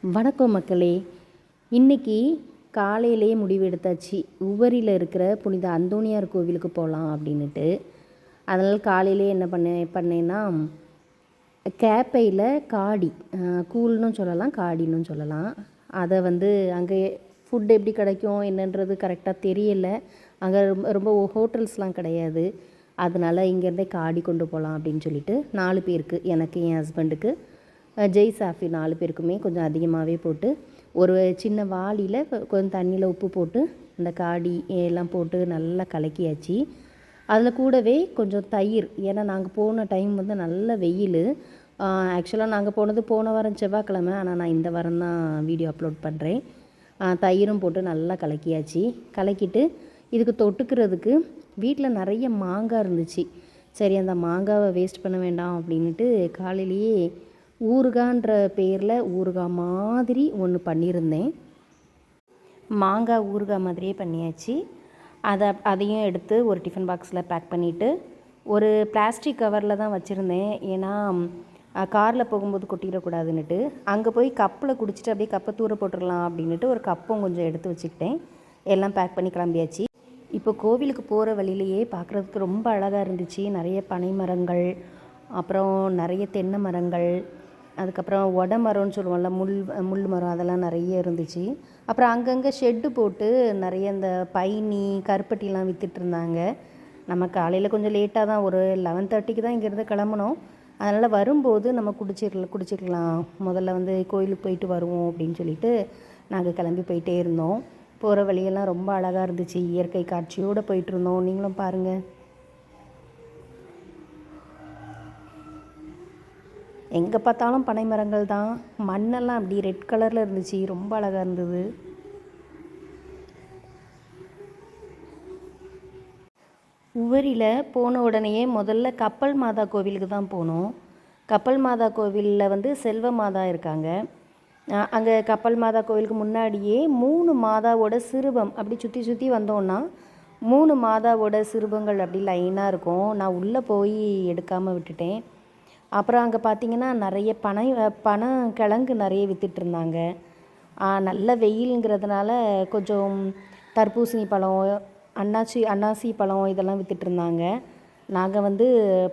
வணக்கம் மக்களே. இன்றைக்கி காலையிலேயே முடிவு எடுத்தாச்சு, உவரியில் இருக்கிற புனித அந்தோணியார் கோவிலுக்கு போகலாம் அப்படின்ட்டு. அதனால் காலையிலே என்ன பண்ணேன்னா கேப்பையில் காடி, கூழ்னு சொல்லலாம், காடின்னு சொல்லலாம். அதை அங்கே ஃபுட் எப்படி கிடைக்கும் என்னன்றது கரெக்டாக தெரியலை. அங்கே ரொம்ப ரொம்ப ஹோட்டல்ஸ்லாம் கிடையாது. அதனால் இங்கேருந்தே காடி கொண்டு போகலாம் அப்படின்னு சொல்லிட்டு 4 பேருக்கு, எனக்கு என் ஹஸ்பண்டுக்கு ஜெய் சாஃபி 4 பேருக்குமே கொஞ்சம் அதிகமாகவே போட்டு ஒரு சின்ன வாளியில் கொஞ்சம் தண்ணியில் உப்பு போட்டு அந்த காடி எல்லாம் போட்டு நல்லா கலக்கியாச்சு. அதில் கூடவே கொஞ்சம் தயிர், ஏன்னா நாங்கள் போன டைம் நல்ல வெயில். ஆக்சுவலாக நாங்கள் போனது போன வாரம் செவ்வாய்க்கிழமை, ஆனால் நான் இந்த வாரம் தான் வீடியோ அப்லோட் பண்ணுறேன். தயிரும் போட்டு நல்லா கலக்கியாச்சு. கலக்கிட்டு இதுக்கு தொட்டுக்கிறதுக்கு வீட்டில் நிறைய மாங்காய் இருந்துச்சு. சரி, அந்த மாங்காவை வேஸ்ட் பண்ண வேண்டாம் அப்படின்ட்டு காலையிலேயே ஊறுகான்ற பேரில் ஊறுகாய் மாதிரி ஒன்று பண்ணியிருந்தேன். மாங்காய் ஊறுகாய் மாதிரியே பண்ணியாச்சு. அதையும் எடுத்து ஒரு டிஃபன் பாக்ஸில் பேக் பண்ணிவிட்டு ஒரு பிளாஸ்டிக் கவரில் தான் வச்சுருந்தேன். ஏன்னா காரில் போகும்போது கொட்டிடக்கூடாதுன்னுட்டு. அங்கே போய் கப்பில் குடிச்சிட்டு அப்படியே கப்பை தூர போட்டுடலாம் அப்படின்ட்டு ஒரு கப்பும் கொஞ்சம் எடுத்து வச்சுக்கிட்டேன். எல்லாம் பேக் பண்ணி கிளம்பியாச்சு. இப்போ கோவிலுக்கு போகிற வழியிலையே பார்க்குறதுக்கு ரொம்ப அழகாக இருந்துச்சு. நிறைய பனை மரங்கள், அப்புறம் நிறைய தென்னை மரங்கள், அதுக்கப்புறம் ஒடை மரம்னு சொல்லுவோம்ல, முள் மரம், அதெல்லாம் நிறைய இருந்துச்சு. அப்புறம் அங்கங்கே ஷெட்டு போட்டு நிறைய இந்த பைனி கருப்பட்டிலாம் விற்றுட்ருந்தாங்க. நம்ம காலையில் கொஞ்சம் லேட்டாக தான், ஒரு 11:30க்கு தான் இங்கேருந்து கிளம்புனோம். அதனால் வரும்போது நம்ம குடிச்சிக்கலாம், முதல்ல கோயிலுக்கு போயிட்டு வருவோம் அப்படின்னு சொல்லிட்டு நாங்கள் கிளம்பி போயிட்டே இருந்தோம். போகிற வழியெல்லாம் ரொம்ப அழகாக இருந்துச்சு, இயற்கை காட்சியோடு போயிட்டுருந்தோம். நீங்களும் பாருங்கள். எங்கே பார்த்தாலும் பனை மரங்கள் தான். மண்ணெல்லாம் அப்படி ரெட் கலரில் இருந்துச்சு, ரொம்ப அழகாக இருந்தது. உவரியில் போன உடனேயே முதல்ல கப்பல் மாதா கோவிலுக்கு தான் போனோம். கப்பல் மாதா கோவிலில் செல்வ மாதா இருக்காங்க. அங்கே கப்பல் மாதா கோவிலுக்கு முன்னாடியே 3 மாதாவோட சிறுபம் அப்படி சுற்றி சுற்றி வந்தோன்னா 3 மாதாவோட சிறுபங்கள் அப்படி லைனாக இருக்கும். நான் உள்ளே போய் எடுக்காமல் விட்டுட்டேன். அப்புறம் அங்கே பார்த்திங்கன்னா நிறைய பனங்கிழங்கு நிறைய விற்றுட்ருந்தாங்க. நல்ல வெயிலுங்கிறதுனால கொஞ்சம் தர்பூசணி பழம், அன்னாசி பழம் இதெல்லாம் விற்றுட்ருந்தாங்க. நாங்கள்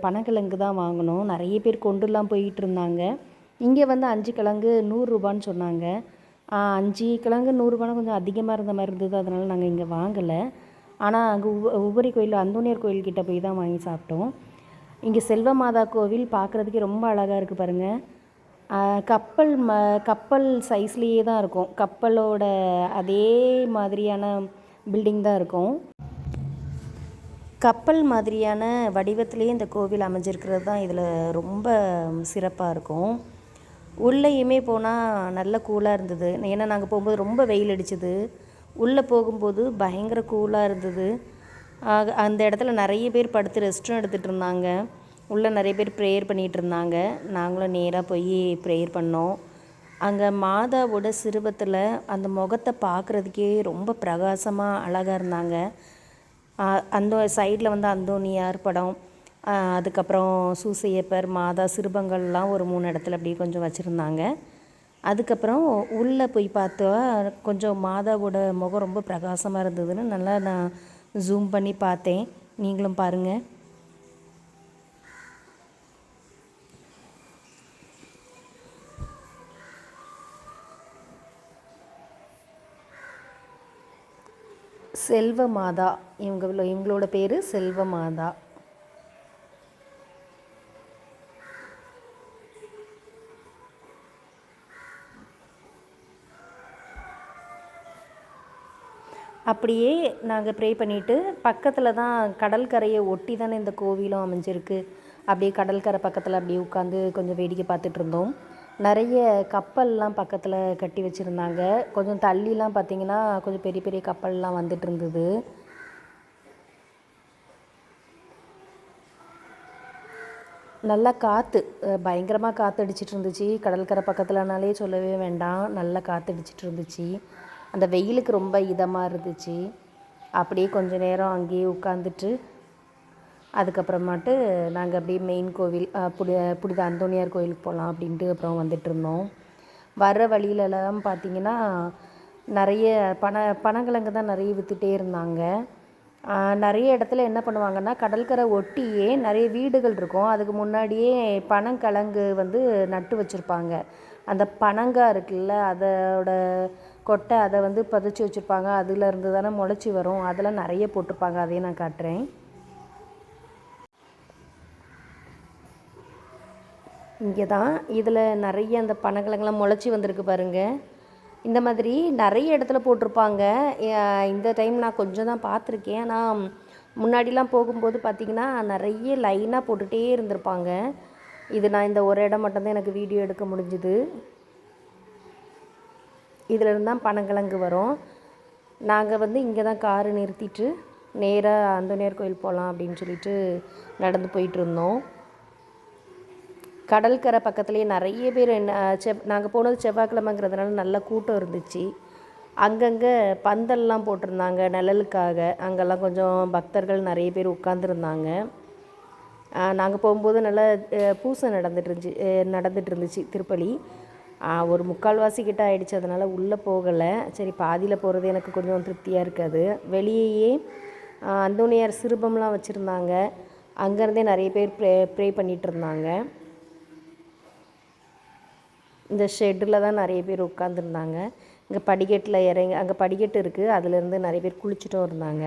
பனங்கிழங்கு தான் வாங்கினோம். நிறைய பேர் கொண்டுலாம் போயிட்டுருந்தாங்க. இங்கே 5 கிழங்கு 100 ரூபான்னு சொன்னாங்க. 5 கிழங்கு 100 ரூபானா கொஞ்சம் அதிகமாக இருந்த மாதிரி இருந்தது. அதனால் நாங்கள் இங்கே வாங்கலை. ஆனால் அங்கே உவரி கோயில், அந்தோணியார் கோயில்கிட்ட போய் தான் வாங்கி சாப்பிட்டோம். இங்கே செல்வ மாதா கோவில் பார்க்குறதுக்கே ரொம்ப அழகாக இருக்குது பாருங்கள். கப்பல் சைஸ்லேயே தான் இருக்கும். கப்பலோட அதே மாதிரியான பில்டிங் தான் இருக்கும். கப்பல் மாதிரியான வடிவத்திலேயே இந்த கோவில் அமைஞ்சிருக்கிறது தான் இதில் ரொம்ப சிறப்பாக இருக்கும். உள்ளேயுமே போனால் நல்ல கூலாக இருந்தது. ஏன்னா நாங்கள் போகும்போது ரொம்ப வெயில் அடிச்சது. உள்ளே போகும்போது பயங்கர கூலாக இருந்தது. அந்த இடத்துல நிறைய பேர் படுத்து ரெஸ்ட்டும் எடுத்துகிட்டு இருந்தாங்க. உள்ளே நிறைய பேர் ப்ரேயர் பண்ணிகிட்டு இருந்தாங்க. நாங்களும் நேராக போய் ப்ரேயர் பண்ணோம். அங்கே மாதாவோட சிறுவத்தில் அந்த முகத்தை பார்க்குறதுக்கே ரொம்ப பிரகாசமாக அழகாக இருந்தாங்க. அந்த சைடில் அந்தோணியார் படம், அதுக்கப்புறம் சூசையப்பர், மாதா, சிறுபங்கள்லாம் ஒரு 3 இடத்துல அப்படியே கொஞ்சம் வச்சுருந்தாங்க. அதுக்கப்புறம் உள்ளே போய் பார்த்தா கொஞ்சம் மாதாவோட முகம் ரொம்ப பிரகாசமாக இருந்ததுன்னு நல்லா நான் ஜூம் பண்ணி பார்த்தேன். நீங்களும் பாருங்கள். செல்வ மாதா, இவங்களோட பேர் செல்வ மாதா. அப்படியே நாங்கள் ப்ரே பண்ணிவிட்டு பக்கத்தில் தான் கடற்கரையை ஒட்டி தானே இந்த கோவிலும் அமைஞ்சிருக்கு. அப்படியே கடற்கரை பக்கத்தில் அப்படியே உட்காந்து கொஞ்சம் வேடிக்கை பார்த்துட்டு இருந்தோம். நிறைய கப்பல்லாம் பக்கத்தில் கட்டி வச்சுருந்தாங்க. கொஞ்சம் தள்ளிலாம் பார்த்திங்கன்னா கொஞ்சம் பெரிய பெரிய கப்பல்லாம் வந்துட்டு இருந்தது. நல்லா காற்று, பயங்கரமாக காற்று அடிச்சிட்டு இருந்துச்சு. கடற்கரை பக்கத்தில்னாலே சொல்லவே வேண்டாம், நல்லா காற்று அடிச்சிட்டு இருந்துச்சு. அந்த வெயிலுக்கு ரொம்ப இதமாக இருந்துச்சு. அப்படியே கொஞ்சம் நேரம் அங்கேயே உட்காந்துட்டு அதுக்கப்புறமாட்டு நாங்கள் அப்படியே மெயின் கோவில் புனித அந்தோணியார் கோயிலுக்கு போகலாம் அப்படின்ட்டு அப்புறம் வந்துட்டுருந்தோம். வர்ற வழியிலலாம் பார்த்திங்கன்னா நிறைய பனங்கிழங்கு தான் நிறைய விற்றுட்டே இருந்தாங்க. நிறைய இடத்துல என்ன பண்ணுவாங்கன்னா கடற்கரை ஒட்டியே நிறைய வீடுகள் இருக்கும். அதுக்கு முன்னாடியே பனங்கிழங்கு வந்து நட்டு வச்சுருப்பாங்க. அந்த பனங்காய் இருக்குல்ல, அதோட கொட்டை அதை வந்து பதிச்சு வச்சுருப்பாங்க. அதுலேருந்து தானே முளைச்சி வரும். அதெல்லாம் நிறைய போட்டிருப்பாங்க. அதையும் நான் காட்டுறேன். இங்கே தான் இதில் நிறைய அந்த பனங்கிழங்குலாம் முளைச்சி வந்திருக்கு பாருங்கள். இந்த மாதிரி நிறைய இடத்துல போட்டிருப்பாங்க. இந்த டைம் நான் கொஞ்சம் தான் பார்த்துருக்கேன். ஆனால் முன்னாடிலாம் போகும்போது பார்த்திங்கன்னா நிறைய லைனாக போட்டுகிட்டே இருந்திருப்பாங்க. இது நான் இந்த ஒரு இடம் மட்டும்தான் எனக்கு வீடியோ எடுக்க முடிஞ்சுது. இதில் தான் பனங்கிழங்கு வரும். நாங்கள் வந்து இங்கே தான் காரு நிறுத்திட்டு நேராக அந்தோனியார் கோயில் போகலாம் அப்படின்னு சொல்லிட்டு நடந்து போயிட்டுருந்தோம். கடற்கரை பக்கத்துலேயே நிறைய பேர் நாங்கள் போனது செவ்வாய்க்கிழமைங்கிறதுனால நல்ல கூட்டம் இருந்துச்சு. அங்கங்கே பந்தல்லாம் போட்டிருந்தாங்க நிழலுக்காக. அங்கெல்லாம் கொஞ்சம் பக்தர்கள் நிறைய பேர் உட்காந்துருந்தாங்க. நாங்கள் போகும்போது நல்லா பூசை நடந்துட்டு இருந்துச்சு திருப்பலி. ஒரு 3/4 கிட்ட ஆகிடுச்சு. அதனால் உள்ளே போகலை. சரி, பாதியில் போகிறது எனக்கு கொஞ்சம் திருப்தியாக இருக்காது. வெளியேயே அந்தோனியார் சிறுபம்லாம் வச்சுருந்தாங்க. அங்கேருந்தே நிறைய பேர் ப்ரே பண்ணிகிட்டு இருந்தாங்க. இந்த ஷெட்டில் தான் நிறைய பேர் உட்காந்துருந்தாங்க. இங்கே படிக்கட்டில் அங்கே படிக்கட்டு இருக்குது. அதுலேருந்து நிறைய பேர் குளிச்சுட்டும் இருந்தாங்க.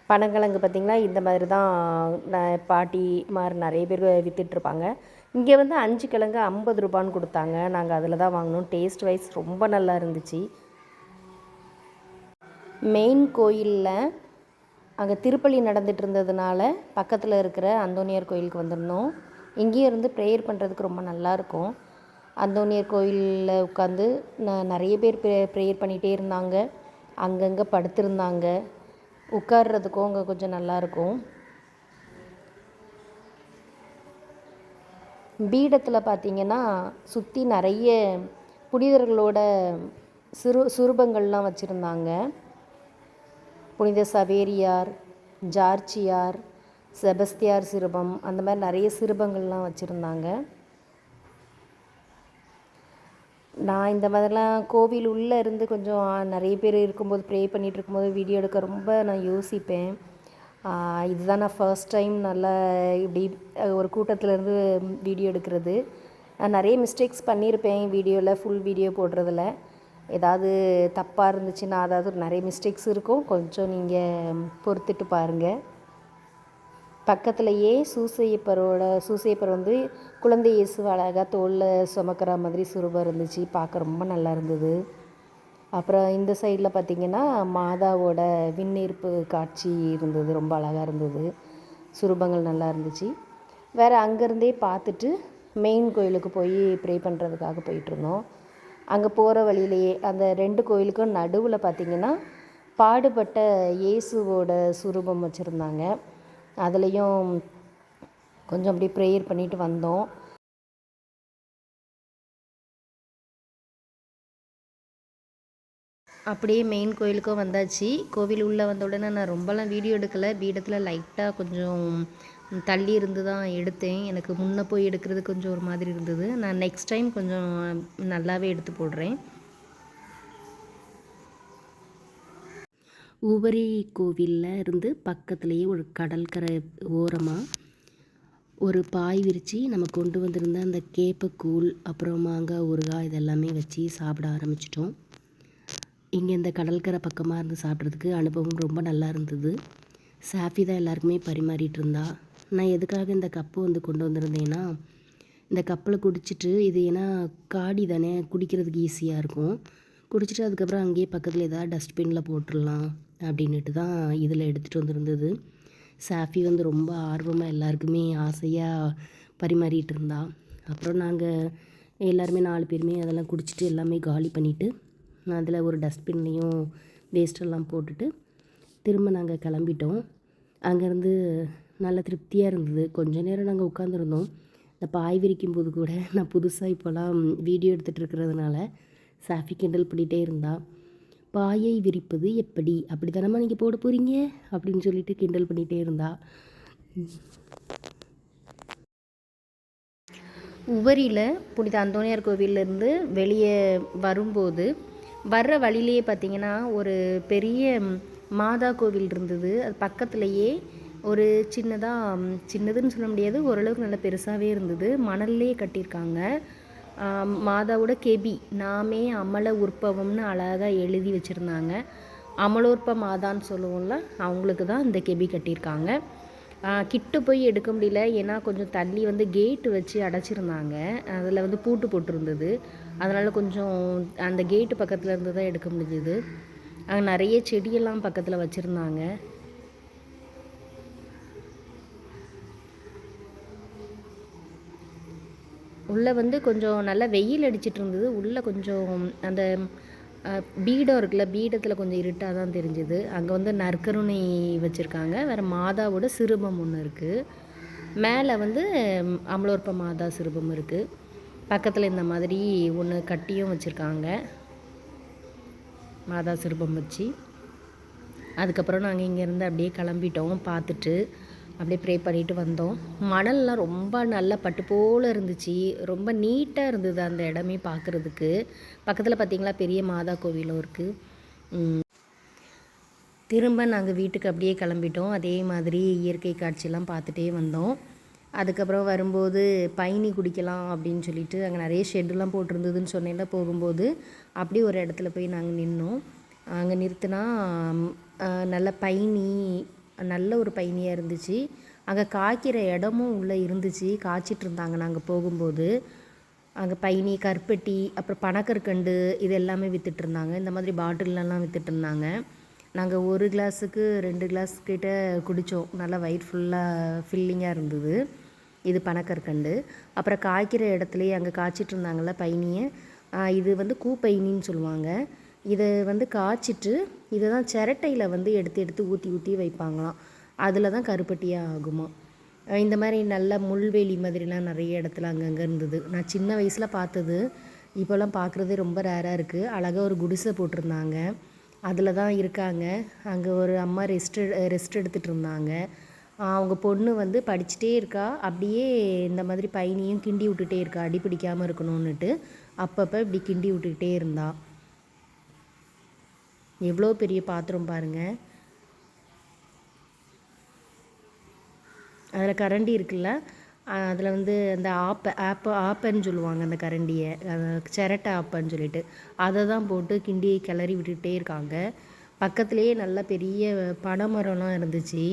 பனங்கிழங்கு பார்த்திங்களா, இந்த மாதிரி தான் பாட்டி மாதிரி நிறைய பேர் விற்றுட்ருப்பாங்க. இங்கே வந்து 5 கிழங்கு 50 ரூபான்னு கொடுத்தாங்க. நாங்கள் அதில் தான் வாங்கினோம். டேஸ்ட் வைஸ் ரொம்ப நல்லா இருந்துச்சு. மெயின் கோயிலில் அங்கே திருப்பலி நடந்துகிட்டு இருந்ததுனால பக்கத்தில் இருக்கிற அந்தோனியார் கோயிலுக்கு வந்திருந்தோம். இங்கேயும் இருந்து ப்ரேயர் பண்ணுறதுக்கு ரொம்ப நல்லாயிருக்கும். அந்தோனியார் கோயிலில் உட்காந்து நிறைய பேர் ப்ரேயர் பண்ணிகிட்டே இருந்தாங்க. அங்கங்கே படுத்திருந்தாங்க. உட்கார்றதுக்கும் அங்கே கொஞ்சம் நல்லாயிருக்கும். பீடத்தில் பார்த்திங்கன்னா சுற்றி நிறைய புனிதர்களோட சுரூபங்கள்லாம் வச்சுருந்தாங்க. புனித சவேரியார், ஜார்ச்சியார், செபஸ்தியார் சிறுபம், அந்த மாதிரி நிறைய சிறுபங்கள்லாம் வச்சுருந்தாங்க. நான் இந்த மாதிரிலாம் கோவில் உள்ளே இருந்து கொஞ்சம் நிறைய பேர் இருக்கும்போது ப்ரே பண்ணிகிட்டு இருக்கும்போது வீடியோ எடுக்க ரொம்ப நான் யோசிப்பேன். இதுதான் நான் ஃபர்ஸ்ட் டைம் நல்லா இப்படி ஒரு கூட்டத்திலேருந்து வீடியோ எடுக்கிறது. நான் நிறைய மிஸ்டேக்ஸ் பண்ணியிருப்பேன் வீடியோவில், ஃபுல் வீடியோ போடுறதில். ஏதாவது தப்பாக இருந்துச்சுன்னா, அதாவது நிறைய மிஸ்டேக்ஸ் இருக்கும், கொஞ்சம் நீங்கள் பொறுத்துட்டு பாருங்கள். பக்கத்துலேயே சூசையப்பர் வந்து குழந்தை இயேசு அழகாக தோளில் சுமக்கிற மாதிரி சுரூபம் இருந்துச்சு. பார்க்க ரொம்ப நல்லா இருந்தது. அப்புறம் இந்த சைடில் பார்த்திங்கன்னா மாதாவோட விண்ணேற்பு காட்சி இருந்தது. ரொம்ப அழகாக இருந்தது. சுரூபங்கள் நல்லா இருந்துச்சு. வேறு அங்கேருந்தே பார்த்துட்டு மெயின் கோயிலுக்கு போய் ப்ரே பண்ணுறதுக்காக போயிட்டுருந்தோம். அங்கே போகிற வழியிலேயே அந்த 2 கோயிலுக்கும் நடுவில் பார்த்திங்கன்னா பாடுபட்ட இயேசுவோட சுரூபம் வச்சுருந்தாங்க. அதுலேயும் கொஞ்சம் அப்படி ப்ரேயர் பண்ணிட்டு வந்தோம். அப்படியே மெயின் கோயிலுக்கும் வந்தாச்சு. கோவில் உள்ளே வந்த உடனே நான் ரொம்பலாம் வீடியோ எடுக்கலை. பீடத்தில் லைட்டாக கொஞ்சம் தள்ளி இருந்து தான் எடுத்தேன். எனக்கு முன்னே போய் எடுக்கிறது கொஞ்சம் ஒரு மாதிரி இருந்தது. நான் நெக்ஸ்ட் டைம் கொஞ்சம் நல்லாவே எடுத்து போடுறேன். உவரி கோவிலில் இருந்து பக்கத்துலேயே ஒரு கடற்கரை ஓரமாக ஒரு பாய் விரித்து நம்ம கொண்டு வந்திருந்த அந்த கேப்பக்கூழ், அப்புறம் மாங்காய் ஊறுகாய் இதெல்லாமே வச்சு சாப்பிட ஆரம்பிச்சிட்டோம். இங்கே இந்த கடற்கரை பக்கமாக இருந்து சாப்பிட்றதுக்கு அனுபவம் ரொம்ப நல்லா இருந்தது. சாஃபி தான் எல்லாருக்குமே பரிமாறிட்டு இருந்தா. நான் எதுக்காக இந்த கப்பு வந்து கொண்டு வந்திருந்தேன்னா, இந்த கப்பில் குடிச்சிட்டு, இது ஏன்னா காடி தானே, குடிக்கிறதுக்கு ஈஸியாக இருக்கும். குடிச்சிட்டு அதுக்கப்புறம் அங்கேயே பக்கத்தில் ஏதாவது டஸ்ட்பினில் போட்டுடலாம் அப்படின்ட்டு தான் இதில் எடுத்துகிட்டு வந்துருந்தது. சாஃபி வந்து ரொம்ப ஆர்வமாக எல்லாருக்குமே ஆசையாக பரிமாறிட்டு இருந்தா. அப்புறம் நாங்கள் எல்லாருமே 4 பேருமே அதெல்லாம் குடிச்சிட்டு எல்லாமே காலி பண்ணிவிட்டு அதில் ஒரு டஸ்ட்பின்லேயும் வேஸ்ட்டெல்லாம் போட்டுட்டு திரும்ப நாங்கள் கிளம்பிட்டோம். அங்கேருந்து நல்ல திருப்தியாக இருந்தது. கொஞ்ச நேரம் நாங்கள் உட்காந்துருந்தோம். இந்த பாய் விரிக்கும் போது கூட நான் புதுசாக இப்போலாம் வீடியோ எடுத்துகிட்டு இருக்கிறதுனால சாஃபி கிண்டல் பண்ணிகிட்டே இருந்தா. பாயை விரிப்பது எப்படி, அப்படி தானம்மா நீங்கள் போட போகிறீங்க அப்படின்னு சொல்லிட்டு கிண்டல் பண்ணிகிட்டே இருந்தா. உவரியில் புனித அந்தோணியார் கோவிலேருந்து வெளியே வரும்போது வர்ற வழியிலேயே பார்த்திங்கன்னா ஒரு பெரிய மாதா கோவில் இருந்தது. அது பக்கத்துலேயே ஒரு சின்னதுன்னு சொல்ல முடியாது, ஓரளவுக்கு நல்லா பெருசாகவே இருந்தது. மணல்லையே கட்டியிருக்காங்க. மாதாவோட கெபி நாமே அமல உற்பவம்னு அழகாக எழுதி வச்சுருந்தாங்க. அமலோற்ப மாதான்னு சொல்லுவோம்ல, அவங்களுக்கு தான் இந்த கெபி கட்டியிருக்காங்க. கிட்ட போய் எடுக்க முடியல, ஏன்னா கொஞ்சம் தள்ளி வந்து கேட்டு வச்சு அடைச்சிருந்தாங்க. அதில் வந்து பூட்டு போட்டிருந்தது. அதனால் கொஞ்சம் அந்த கேட்டு பக்கத்தில் இருந்து தான் எடுக்க முடிஞ்சுது. அங்கே நிறைய செடியெல்லாம் பக்கத்தில் வச்சுருந்தாங்க. உள்ளே வந்து கொஞ்சம் நல்லா வெயில் அடிச்சிட்டு இருந்தது. உள்ளே கொஞ்சம் அந்த பீடம் இருக்குல்ல, பீடத்தில் கொஞ்சம் இருட்டாக தான் தெரிஞ்சுது. அங்கே வந்து நற்கருணை வச்சுருக்காங்க. வேறு மாதாவோட சிறுபம் ஒன்று இருக்குது. மேலே வந்து அமலோற்ப மாதா சிறுபம் இருக்குது. பக்கத்தில் இந்த மாதிரி ஒன்று கட்டியும் வச்சுருக்காங்க, மாதா சிறுபம் வச்சு. அதுக்கப்புறம் நாங்கள் இங்கேருந்து அப்படியே கிளம்பிட்டோம். பார்த்துட்டு அப்படியே ப்ரே பண்ணிட்டு வந்தோம். மணல்லாம் ரொம்ப நல்லா பட்டு போல் இருந்துச்சு. ரொம்ப நீட்டாக இருந்தது அந்த இடமே பார்க்குறதுக்கு. பக்கத்தில் பார்த்திங்களா பெரிய மாதா கோவிலும் இருக்குது. திரும்ப நாங்கள் வீட்டுக்கு அப்படியே கிளம்பிட்டோம். அதே மாதிரி இயற்கை காட்சியெல்லாம் பார்த்துட்டே வந்தோம். அதுக்கப்புறம் வரும்போது பைனி குடிக்கலாம் அப்படின்னு சொல்லிட்டு அங்கே நிறைய ஷெட்டுலாம் போட்டிருந்ததுன்னு சொன்னேன்ல. போகும்போது அப்படி ஒரு இடத்துல போய் நாங்கள் நின்னோம். அங்கே நிறுத்தினா நல்ல பைனி, நல்ல ஒரு பைனியாக இருந்துச்சு. அங்கே காய்க்கிற இடமும் உள்ளே இருந்துச்சு, காய்ச்சிட்டு இருந்தாங்க நாங்கள் போகும்போது. அங்கே பைனி, கருப்பட்டி, அப்புறம் பனக்கற்கண்டு இது எல்லாமே விற்றுட்ருந்தாங்க. இந்த மாதிரி பாட்டிலெலாம் விற்றுட்ருந்தாங்க. நாங்கள் 1 கிளாஸுக்கு 2 கிளாஸ் கிட்ட குடித்தோம். நல்லா வயிறு ஃபுல்லாக ஃபில்லிங்காக இருந்தது. இது பனக்கற்கண்டு. அப்புறம் காய்க்கிற இடத்துலையே அங்கே காய்ச்சிட்டு இருந்தாங்கள்ல பைனியை, இது வந்து கூப்பைனின்னு சொல்லுவாங்க. இதை வந்து காய்ச்சிட்டு இதை தான் சிரட்டையில் வந்து எடுத்து ஊற்றி வைப்பாங்களாம். அதில் தான் கருப்பட்டியாக ஆகுமா. இந்த மாதிரி நல்ல முள்வெளி மாதிரிலாம் நிறைய இடத்துல அங்கங்கே இருந்தது. நான் சின்ன வயசில் பார்த்தது. இப்போல்லாம் பார்க்குறதே ரொம்ப ரேராக இருக்குது. அழகாக ஒரு குடிசை போட்டிருந்தாங்க, அதில் தான் இருக்காங்க. அங்கே ஒரு அம்மா ரெஸ்ட் எடுத்துகிட்டு இருந்தாங்க. அவங்க பொண்ணு வந்து படிச்சுட்டே இருக்கா. அப்படியே இந்த மாதிரி பைனியும் கிண்டி விட்டுட்டே இருக்கா, அடி பிடிக்காமல் இருக்கணும்னுட்டு. அப்பப்போ இப்படி கிண்டி விட்டுக்கிட்டே இருந்தா. எவ்வளோ பெரிய பாத்திரம் பாருங்கள். அதில் கரண்டி இருக்குல்ல, அதில் வந்து அந்த ஆப்பன்னு சொல்லுவாங்க அந்த கரண்டியை, சிரட்டை ஆப்பன்னு சொல்லிட்டு, அதை தான் போட்டு கிண்டி கிளறி விட்டுகிட்டே இருக்காங்க. பக்கத்துலேயே நல்ல பெரிய பனைமரம்லாம் இருந்துச்சு.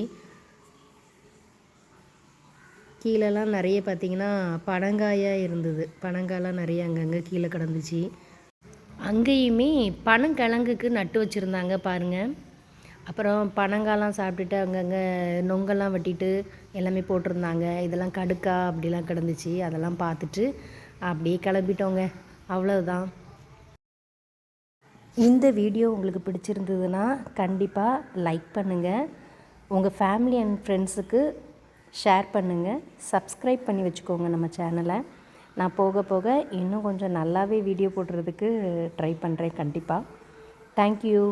கீழெல்லாம் நிறைய பார்த்திங்கன்னா பனங்காயாக இருந்தது. பனங்காயெலாம் நிறைய அங்கங்கே கீழே கிடந்துச்சு. அங்கேயுமே பனங்கிழங்குக்கு நட்டு வச்சுருந்தாங்க பாருங்கள். அப்புறம் பனங்காயெலாம் சாப்பிட்டுட்டு அங்கங்கே நொங்கெல்லாம் வெட்டிட்டு எல்லாமே போட்டிருந்தாங்க. இதெல்லாம் கடுக்கா அப்படிலாம் கிடந்துச்சு. அதெல்லாம் பார்த்துட்டு அப்படியே கிளம்பிட்டோங்க. அவ்வளோதான். இந்த வீடியோ உங்களுக்கு பிடிச்சிருந்ததுன்னா கண்டிப்பாக லைக் பண்ணுங்கள். உங்கள் ஃபேமிலி அண்ட் ஃப்ரெண்ட்ஸுக்கு ஷேர் பண்ணுங்கள். சப்ஸ்கிரைப் பண்ணி வச்சுக்கோங்க நம்ம சேனலை. நான் போக போக இன்னும் கொஞ்சம் நல்லாவே வீடியோ போடுறதுக்கு ட்ரை பண்ணுறேன் கண்டிப்பாக. தேங்க்யூ.